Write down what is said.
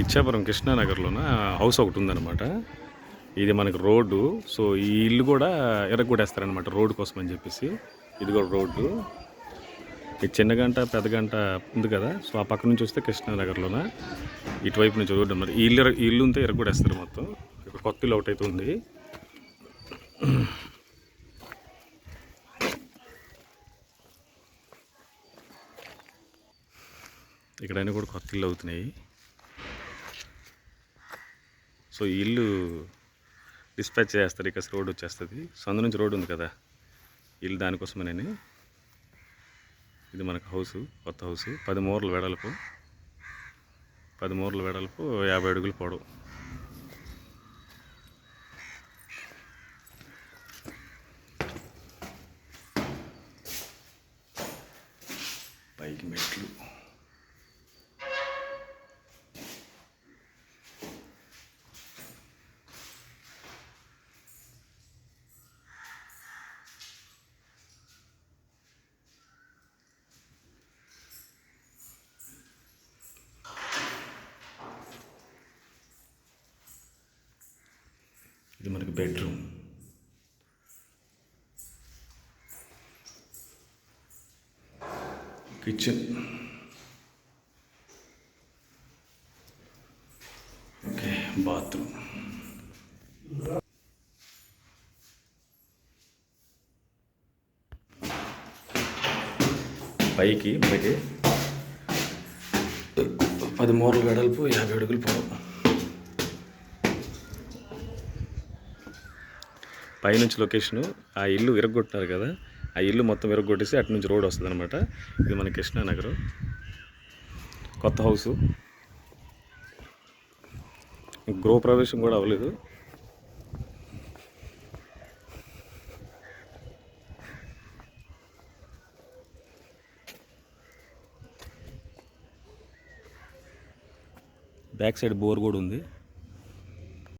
Ichchapuram కృష్ణానగర్లోన house ఒకటి ఉందన్నమాట. ఇది మనకు రోడ్డు. సో ఈ ఇల్లు కూడా ఎరగొట్టేస్తారనమాట రోడ్డు కోసం అని చెప్పేసి. ఇది కూడా రోడ్డు. ఈ చిన్న గంట పెద్ద గంట ఉంది కదా, సో ఆ పక్క నుంచి వస్తే కృష్ణానగర్లోన ఇటువైపు నుంచి రోడ్డు అన్నమాట. ఈ ఇల్లు ఉంటే ఎరగొట్టేస్తారు మొత్తం. ఇక్కడ కొత్త ఇల్లు ఒకటి అయితే ఉంది. ఇక్కడైనా కూడా కొత్త ఇల్లు అవుతున్నాయి. సో ఈ ఇల్లు డిస్పాచ్ చేస్తారు, ఇక రోడ్ వచ్చేస్తుంది. సో అందు నుంచి రోడ్డు ఉంది కదా, ఇల్లు దానికోసమేనని. ఇది మనకు హౌసు, కొత్త హౌసు. 10 మూరలు వెడల్పు, 10 మూరలు వెడల్పు, 50 అడుగులు పొడవు. పైకి మెట్లు. ఇది మనకి బెడ్రూమ్. కిచెన్. Okay, bathroom. పైకి మనకి 10 మూరలు వెడల్పు, 50 అడుగులు పొడవు. పైనుంచి లొకేషను ఆ ఇల్లు విరగొట్టారు కదా, ఆ ఇల్లు మొత్తం విరగొట్టేసి అటు నుంచి రోడ్ వస్తుంది అనమాట. ఇది మన కృష్ణానగర్ కొత్త హౌసు. గృహప్రవేశం కూడా అవ్వలేదు. బ్యాక్ సైడ్ బోర్ కూడా ఉంది.